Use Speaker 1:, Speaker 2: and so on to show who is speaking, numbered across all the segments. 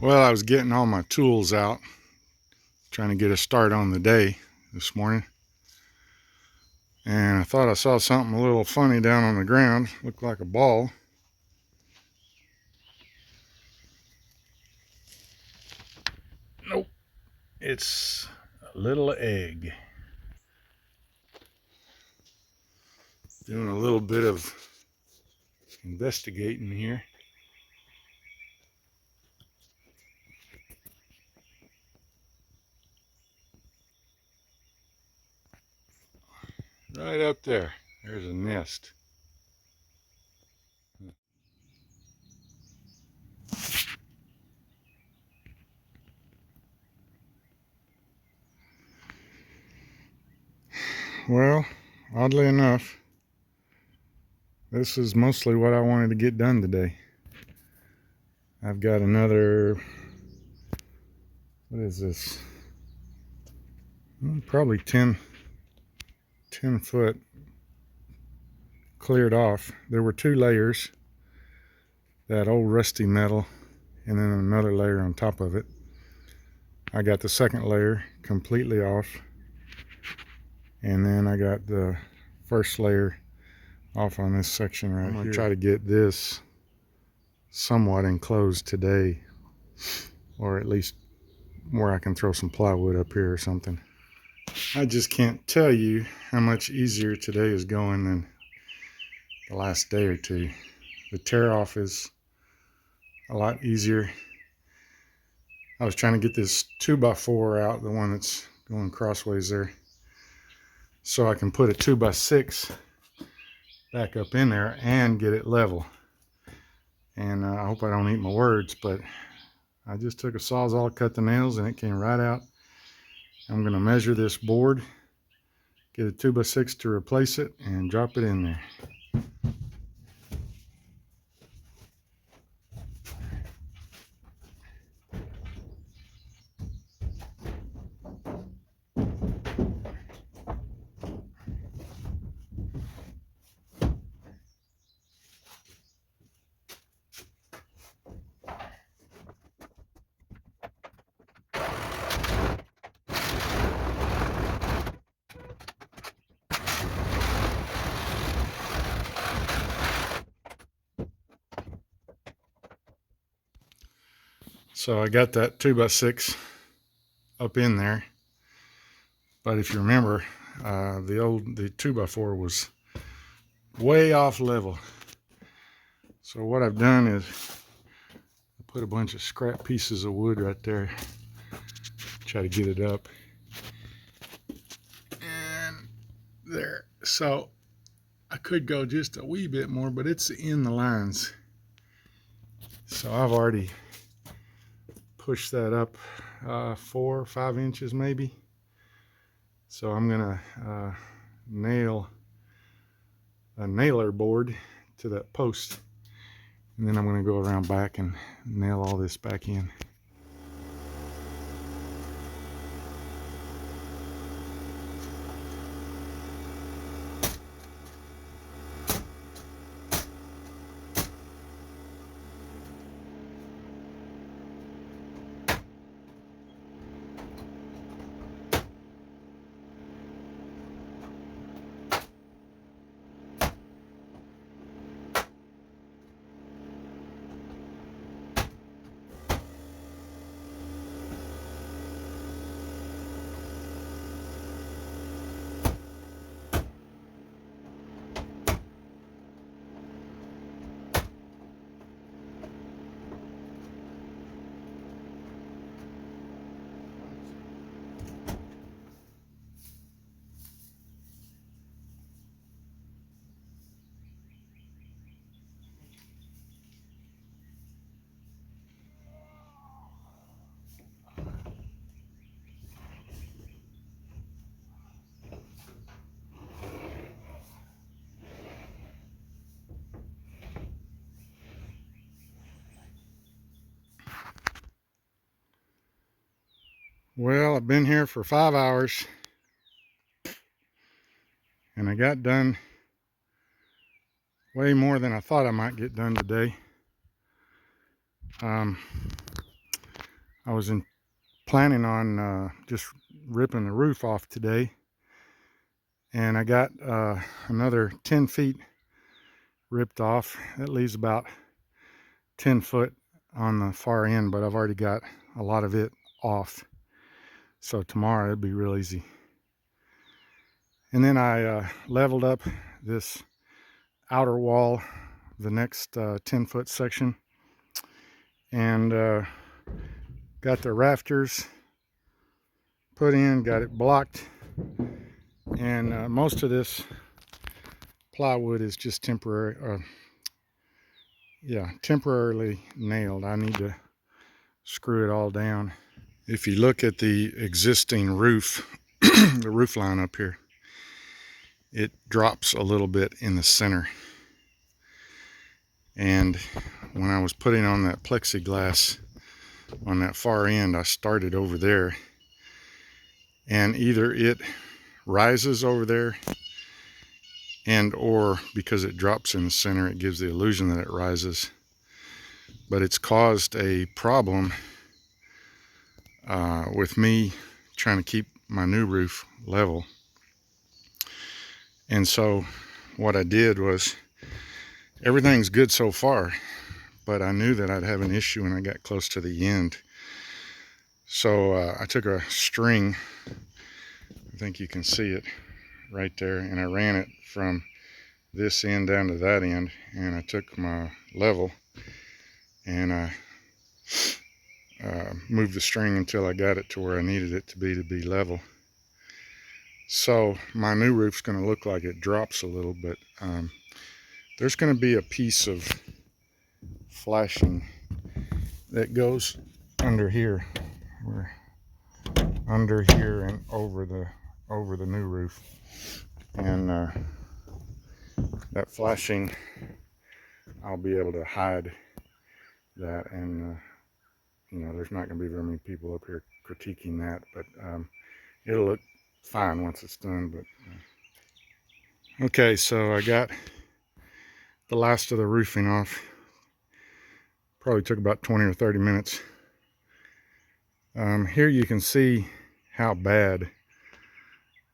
Speaker 1: Well, I was getting all my tools out, trying to get a start on the day this morning. And I thought I saw something a little funny down on the ground. Looked like a ball. Nope. It's a little egg. Doing a little bit of investigating here. Right up there. There's a nest. Well, oddly enough, this is mostly what I wanted to get done today. I've got another, what is this? Probably 10 foot cleared off. There were 2 layers, that old rusty metal, and then another layer on top of it. I got the second layer completely off, and then I got the first layer off on this section right here. I'm going to try to get this somewhat enclosed today, or at least where I can throw some plywood up here or something. I just can't tell you how much easier today is going than the last day or two. The tear off is a lot easier. I was trying to get this 2x4 out, the one that's going crossways there, so I can put a 2x6 back up in there and get it level. And I hope I don't eat my words, but I just took a Sawzall, cut the nails, and it came right out. I'm going to measure this board, get a 2x6 to replace it, and drop it in there. So I got that 2x6 up in there, but if you remember, the 2x4 was way off level. So what I've done is I put a bunch of scrap pieces of wood right there, try to get it up, and there. So I could go just a wee bit more, but it's in the lines. So I've already pushed that up 4 or 5 inches maybe. So I'm gonna nail a nailer board to that post, and then I'm gonna go around back and nail all this back in. Well, I've been here for 5 hours, and I got done way more than I thought I might get done today. I was planning on just ripping the roof off today, and I got another 10 feet ripped off. That leaves about 10 foot on the far end, but I've already got a lot of it off. So tomorrow it'll be real easy. And then I leveled up this outer wall, the next 10-foot section, and got the rafters put in, got it blocked, and most of this plywood is just temporarily nailed. I need to screw it all down. If you look at the existing roof, the roof line up here, it drops a little bit in the center. And when I was putting on that plexiglass on that far end, I started over there, and either it rises over there, and or because it drops in the center, it gives the illusion that it rises, but it's caused a problem with me trying to keep my new roof level. And so what I did was, everything's good so far, but I knew that I'd have an issue when I got close to the end. So I took a string, I think you can see it right there, and I ran it from this end down to that end, and I took my level and I moved the string until I got it to where I needed it to be level. So my new roof's going to look like it drops a little, but there's going to be a piece of flashing that goes under here, under here and over the new roof, and that flashing, I'll be able to hide that, and you know, there's not going to be very many people up here critiquing that, but it'll look fine once it's done. But okay, so I got the last of the roofing off. Probably took about 20 or 30 minutes. Here you can see how bad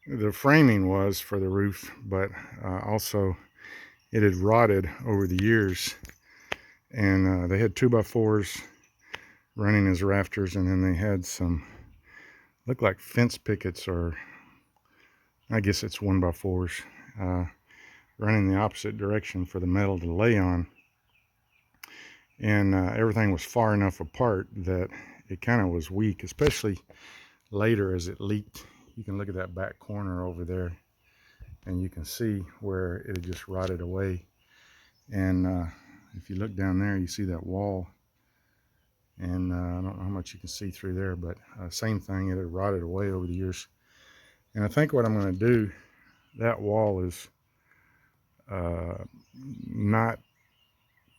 Speaker 1: the framing was for the roof, but also it had rotted over the years, and they had 2x4s running as rafters, and then they had some, look like fence pickets, or I guess it's 1x4s, running the opposite direction for the metal to lay on. And everything was far enough apart that it kind of was weak, especially later as it leaked. You can look at that back corner over there, and you can see where it had just rotted away. And if you look down there, you see that wall, and I don't know how much you can see through there, but same thing, it had rotted away over the years. And I think what I'm going to do, that wall is not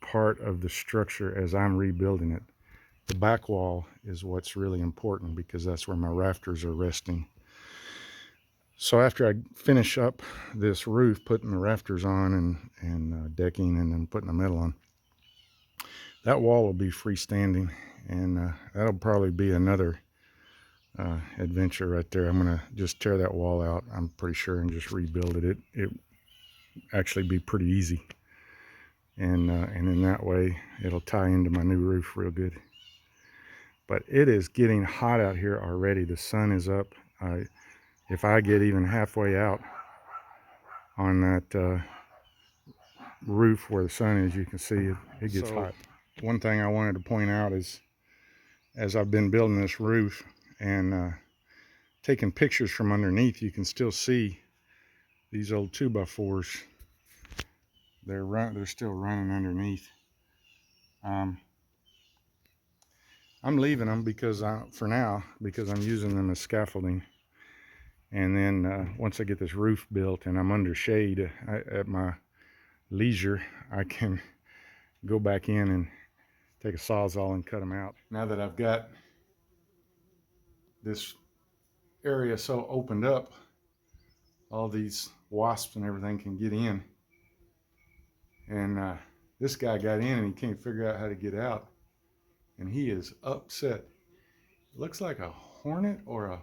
Speaker 1: part of the structure as I'm rebuilding it. The back wall is what's really important, because that's where my rafters are resting. So after I finish up this roof, putting the rafters on and decking, and then putting the metal on, that wall will be freestanding, and that'll probably be another adventure right there. I'm gonna just tear that wall out, I'm pretty sure, and just rebuild it. It actually be pretty easy, and in that way it'll tie into my new roof real good. But it is getting hot out here already. The sun is up. If I get even halfway out on that roof where the sun is, you can see it gets hot. One thing I wanted to point out is, as I've been building this roof and taking pictures from underneath, you can still see these old 2x4s. They're still running underneath. I'm leaving them because for now, because I'm using them as scaffolding. And then once I get this roof built and I'm under shade, at my leisure, I can go back in and take a Sawzall and cut them out. Now that I've got this area so opened up, all these wasps and everything can get in. And this guy got in and he can't figure out how to get out, and he is upset. Looks like a hornet or a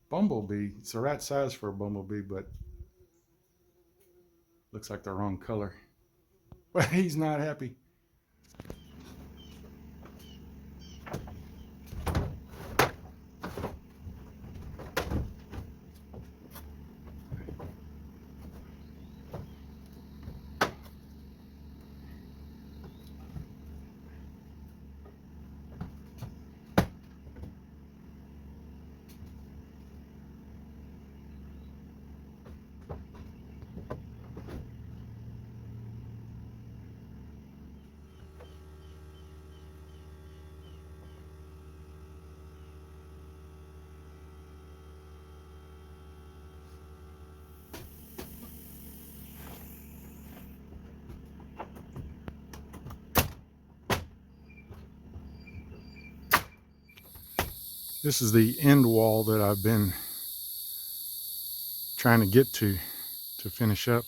Speaker 1: bumblebee. It's the right size for a bumblebee, but looks like the wrong color. But he's not happy. This is the end wall that I've been trying to get to finish up.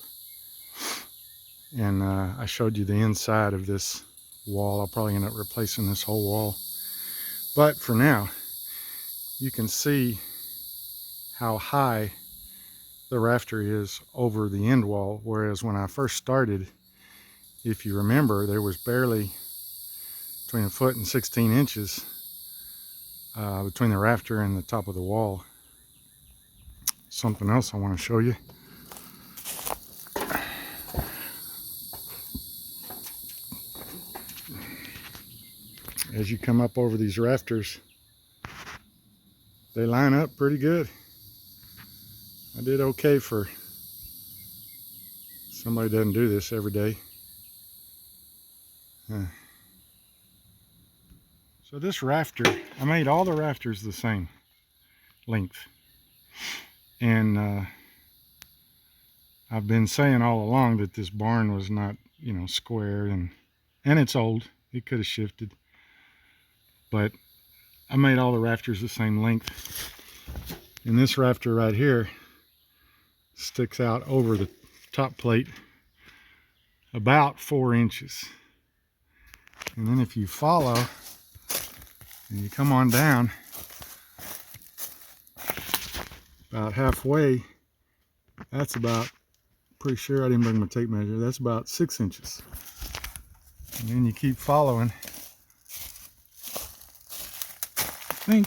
Speaker 1: And I showed you the inside of this wall. I'll probably end up replacing this whole wall. But for now, you can see how high the rafter is over the end wall. Whereas when I first started, if you remember, there was barely between a foot and 16 inches between the rafter and the top of the wall. Something else I want to show you. As you come up over these rafters, they line up pretty good. I did okay for somebody who doesn't do this every day. So this rafter, I made all the rafters the same length. And I've been saying all along that this barn was not, you know, square, and it's old. It could have shifted. But I made all the rafters the same length. And this rafter right here sticks out over the top plate about 4 inches. And then if you follow and you come on down about halfway, that's about, pretty sure I didn't bring my tape measure, that's about 6 inches. And then you keep following. I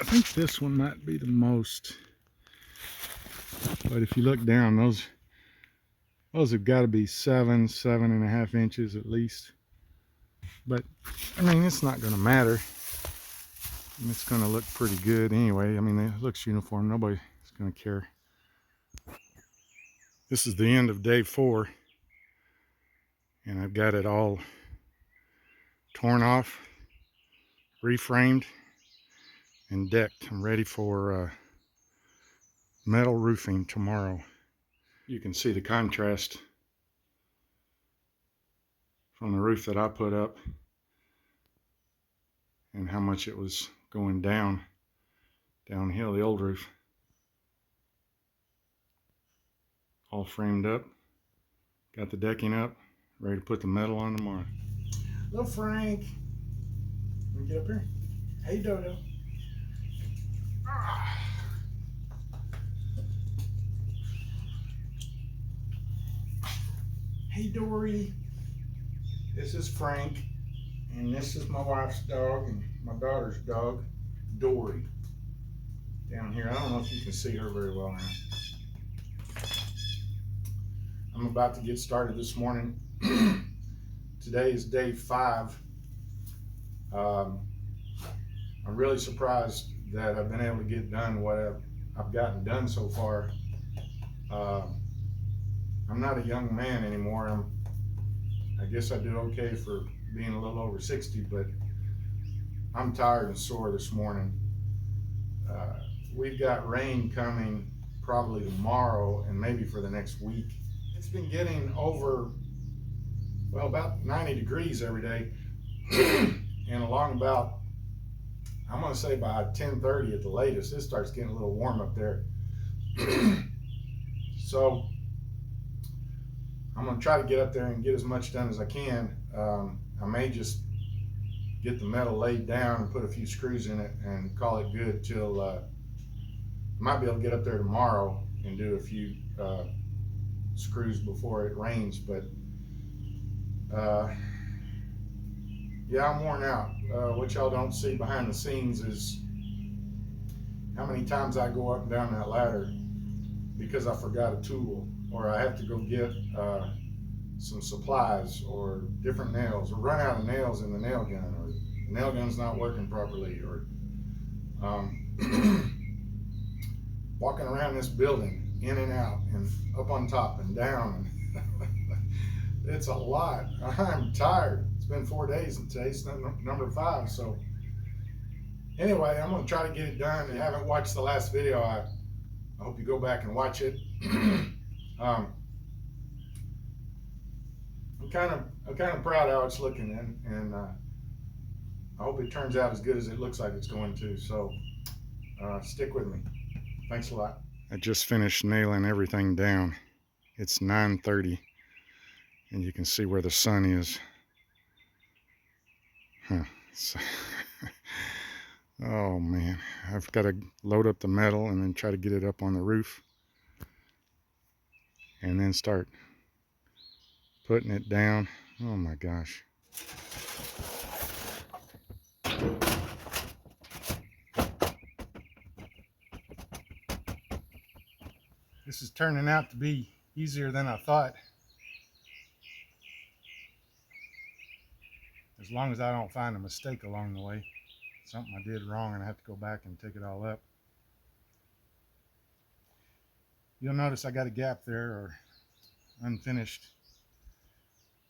Speaker 1: think this one might be the most, but if you look down, those have got to be 7.5 inches at least. But I mean, it's not going to matter, and it's going to look pretty good anyway. I mean, it looks uniform. Nobody's going to care. This is the end of day 4, and I've got it all torn off, reframed, and decked. I'm ready for metal roofing tomorrow. You can see the contrast from the roof that I put up and how much it was going downhill, the old roof. All framed up, got the decking up, ready to put the metal on tomorrow. Hello, Frank. Let me get up here. Hey, Dodo. Hey, Dory. This is Frank, and this is my wife's dog and my daughter's dog, Dory. Down here, I don't know if you can see her very well now. I'm about to get started this morning. Today is day 5. I'm really surprised that I've been able to get done what I've gotten done so far. I'm not a young man anymore. I guess I do okay for being a little over 60, but I'm tired and sore this morning. We've got rain coming probably tomorrow and maybe for the next week. It's been getting over, well, about 90 degrees every day. And along about, I'm gonna say by 10:30 at the latest, it starts getting a little warm up there. So I'm gonna try to get up there and get as much done as I can. I may just get the metal laid down and put a few screws in it and call it good till I might be able to get up there tomorrow and do a few screws before it rains. But yeah, I'm worn out. What y'all don't see behind the scenes is how many times I go up and down that ladder because I forgot a tool, or I have to go get some supplies, or different nails, or run out of nails in the nail gun, or the nail gun's not working properly, or walking around this building in and out and up on top and down. It's a lot. I'm tired. It's been 4 days and today's number 5. So anyway, I'm going to try to get it done. If you haven't watched the last video, I hope you go back and watch it. I'm kind of proud how it's looking, and I hope it turns out as good as it looks like it's going to. So stick with me. Thanks a lot. I just finished nailing everything down. It's 9:30, and you can see where the sun is. Oh man, I've got to load up the metal and then try to get it up on the roof, and then start putting it down. Oh my gosh. This is turning out to be easier than I thought. As long as I don't find a mistake along the way, something I did wrong and I have to go back and take it all up. You'll notice I got a gap there, or unfinished.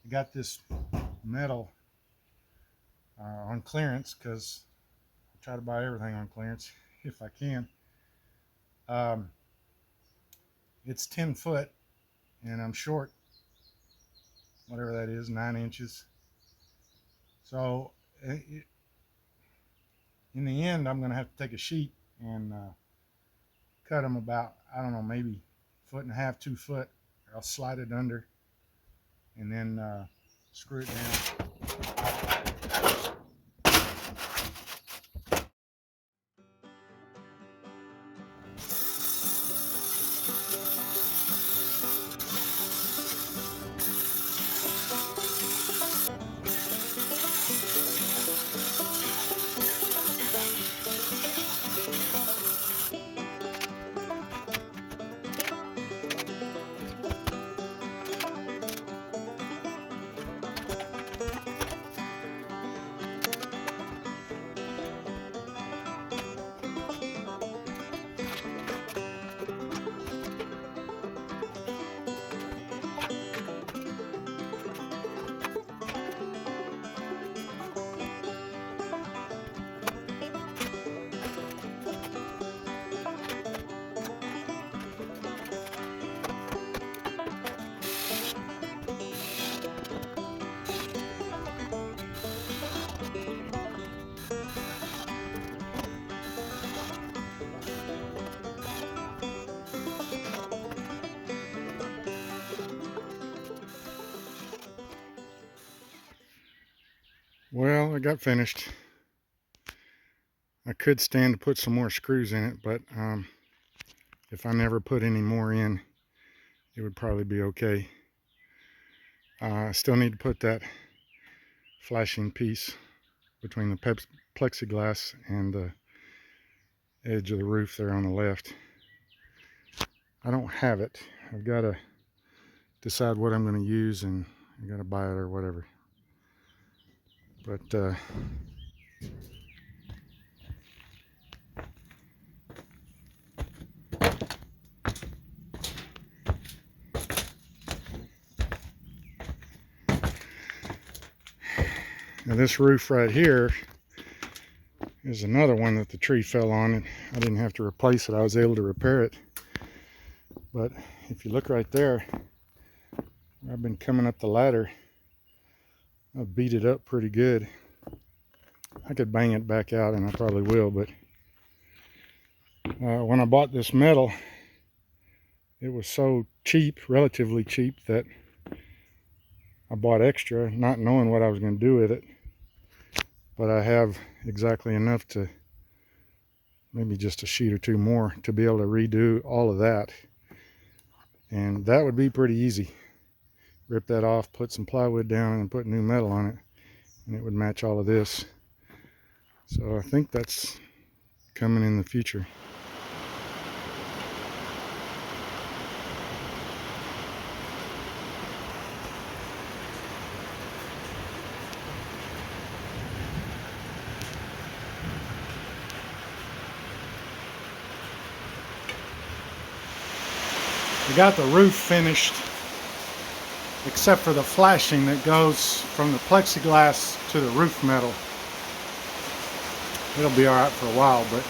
Speaker 1: I got this metal on clearance because I try to buy everything on clearance if I can. It's 10 foot and I'm short, whatever that is, 9 inches. So in the end, I'm going to have to take a sheet and cut them about, I don't know, maybe 1.5 to 2 foot. I'll slide it under and then screw it down. Well, I got finished. I could stand to put some more screws in it, but if I never put any more in, it would probably be okay. I still need to put that flashing piece between the plexiglass and the edge of the roof there on the left. I don't have it. I've got to decide what I'm going to use, and I got to buy it or whatever. But now this roof right here is another one that the tree fell on, and I didn't have to replace it. I was able to repair it. But if you look right there, I've been coming up the ladder. I've beat it up pretty good. I could bang it back out, and I probably will, but when I bought this metal, it was so cheap, relatively cheap, that I bought extra, not knowing what I was going to do with it. but I have exactly enough to, maybe just a sheet or two more, to be able to redo all of that. And that would be pretty easy. Rip that off, put some plywood down, and put new metal on it, and it would match all of this. So I think that's coming in the future. I got the roof finished, except for the flashing that goes from the plexiglass to the roof metal. It'll be alright for a while, but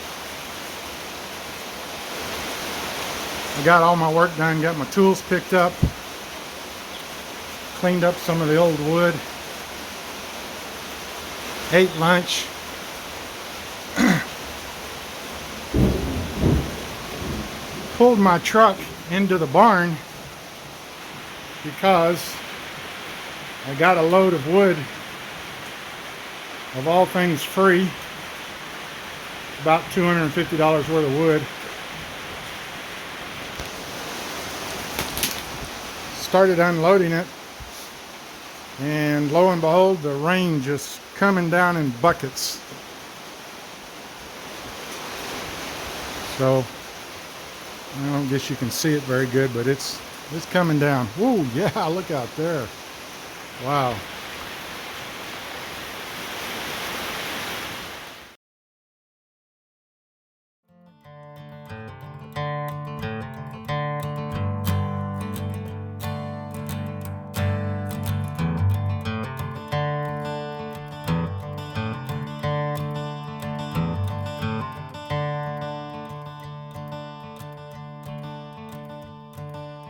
Speaker 1: I got all my work done, got my tools picked up, cleaned up some of the old wood, ate lunch, pulled my truck into the barn because I got a load of wood, of all things free, about $250 worth of wood. Started unloading it, and lo and behold, the rain just coming down in buckets. So I don't guess you can see it very good, but it's coming down. Whoa, yeah, look out there. Wow.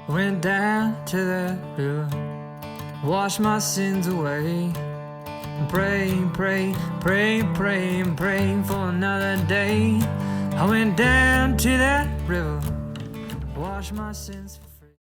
Speaker 2: Went down to the river, washed my sins away, and praying, praying, praying, praying, praying for another day. I went down to that river, washed my sins.